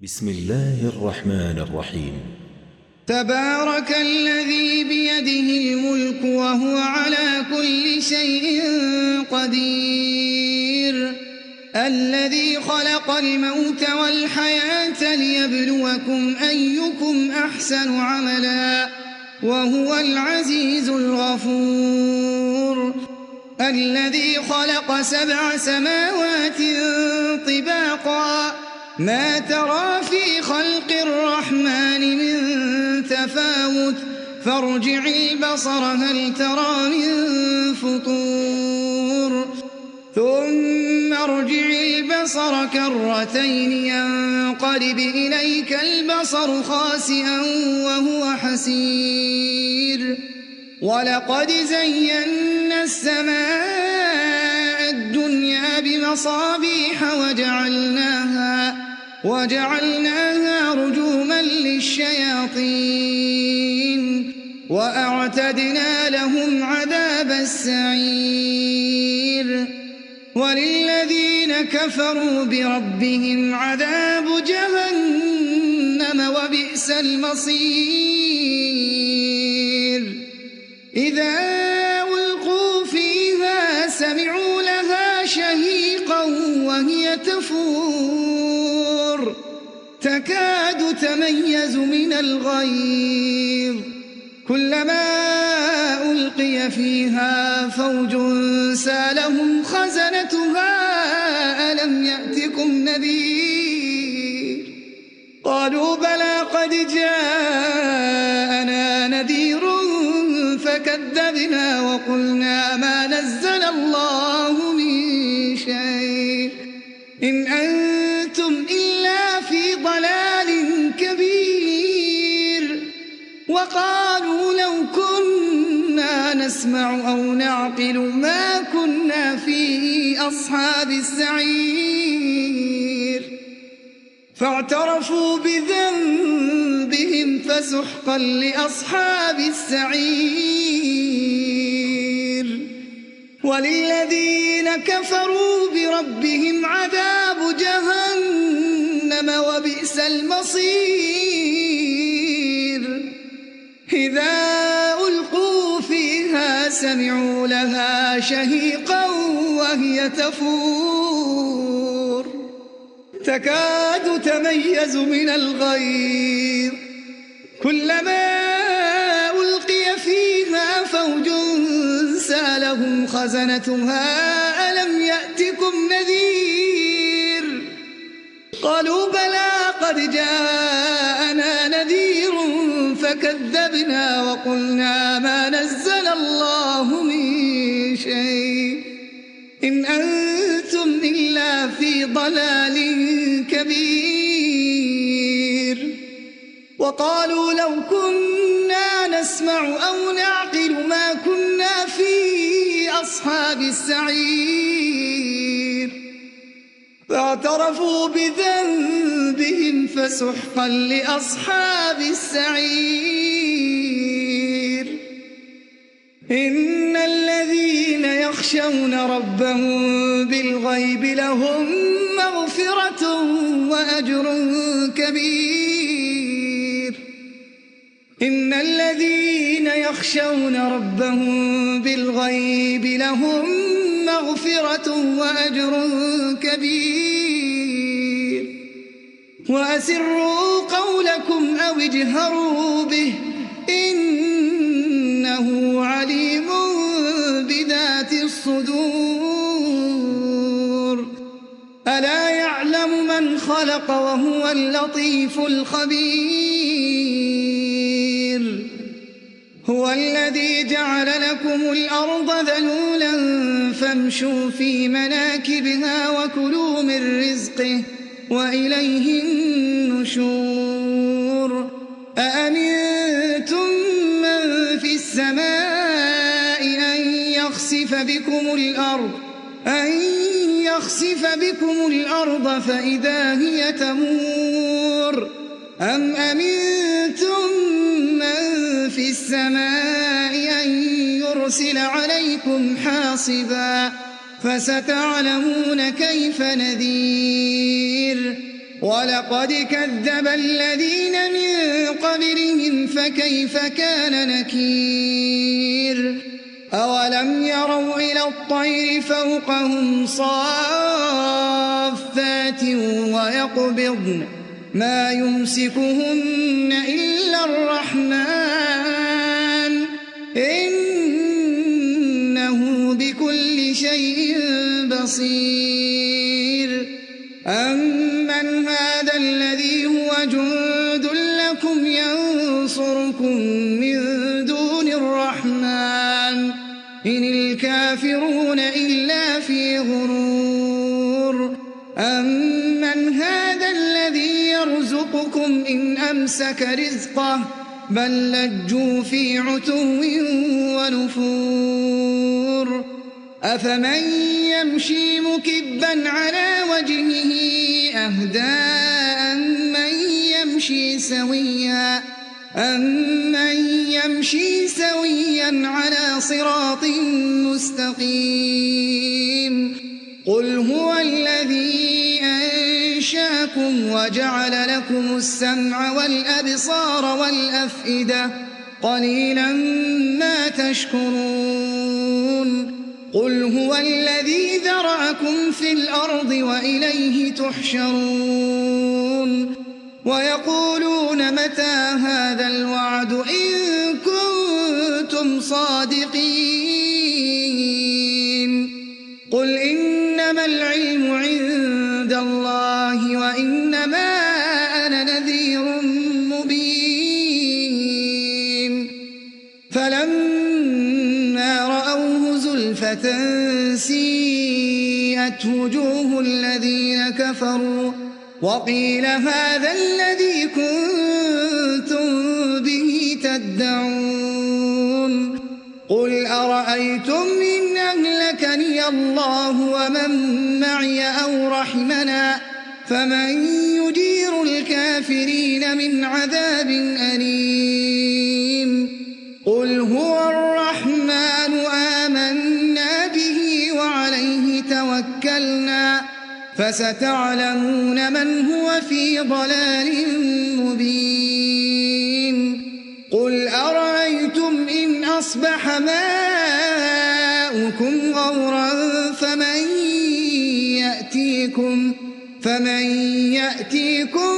بسم الله الرحمن الرحيم. تبارك الذي بيده الملك وهو على كل شيء قدير، الذي خلق الموت والحياة ليبلوكم أيكم أحسن عملا وهو العزيز الغفور، الذي خلق 7 سماوات طباقا ما ترى في خلق الرحمن من تفاوت فارجع البصر هل ترى من فطور ثم ارجع البصر كرتين ينقلب إليك البصر خاسئا وهو حسير، ولقد زينا السماء الدنيا بمصابيح وجعلناها رجوما للشياطين وأعتدنا لهم عذاب السعير، وللذين كفروا بربهم عذاب جهنم وبئس المصير، إذا ألقوا فيها سمعوا لها شهيقا وهي تفور تكاد تميز من الغيظ، كلما ألقي فيها فوج سالهم خزنتها ألم يأتكم نذير، قالوا بلى قد جاءنا نذير فكذبنا وقلنا ما نزل الله من شيء إن أنتم إلا في ضلال كبير، وقالوا لو كنا نسمع أو نعقل ما كنا في أصحاب السعير، فاعترفوا بذنبهم فسحقا لأصحاب السعير، وللذين كفروا بربهم عذاب جهنم وبئس المصير، إذا ألقوا فيها سمعوا لها شهيقا وهي تفور تكاد تميز من الغيظ، كلما ألقي فيها فوج سالهم خزنتها ألم يأتكم نذير، قالوا بلى قد جاءنا نذير فكذبنا وقلنا ما نزل الله من شيء إن أنتم إلا في ضلال كبير، وقالوا لو كنا نسمع أو نعقل ما كنا في أصحاب السعير، فاعترفوا بذنبهم فسحقا لأصحاب السعير، إن الذين يخشون ربهم بالغيب لهم مغفرة وأجر كبير، إن الذين يخشون ربهم بالغيب لهم مغفرة وأجر كبير، وأسروا قولكم أو اجهروا به إنه عليم بذات الصدور، ألا يعلم من خلق وهو اللطيف الخبير، هو الذي جعل لكم الأرض ذلولا فامشوا في مناكبها وكلوا من رزقه وإليه النشور، أأمنتم من في السماء أن يخسف بكم الأرض فإذا هي تمور، أم أمنتم من في السماء أن يرسل عليكم حاصبا فستعلمون كيف نذير، ولقد كذب الذين من قبلهم فكيف كان نكير أولم يروا إلى الطير فوقهم صافات ويقبضن ما يمسكهن إلا الرحمن إنه بكل شيء بصير أمن هذا الذي هو جند لكم ينصركم من دون الرحمن إن الكافرون إلا في غرور أمن هذا الذي يرزقكم إن أمسك رزقه بل لجوا في عتو ونفور أفمن يمشي مكبا على وجهه أهدى أمن يمشي سويا على صراط مستقيم قل هو الذي أنشاكم وجعل لكم السمع والأبصار والأفئدة قليلا ما تشكرون قل هو الذي ذرأكم في الأرض وإليه تحشرون ويقولون متى هذا الوعد إن كنتم صادقين قل إنما العلم عند الله وإنما أنا نذير مبين فلما رأوه زلفة سيئت وجوه الذين كفروا وقيل هذا الذي كنتم به تدعون قل أرأيتم إن أهلكني الله ومن معي أو رحمنا فمن يجير الكافرين من عذاب أليم قل هو الرحمن آمنا به وعليه توكلنا فستعلمون من هو في ضلال مبين قل أرأيتم إن أصبح ماؤكم غورا فمن يأتيكم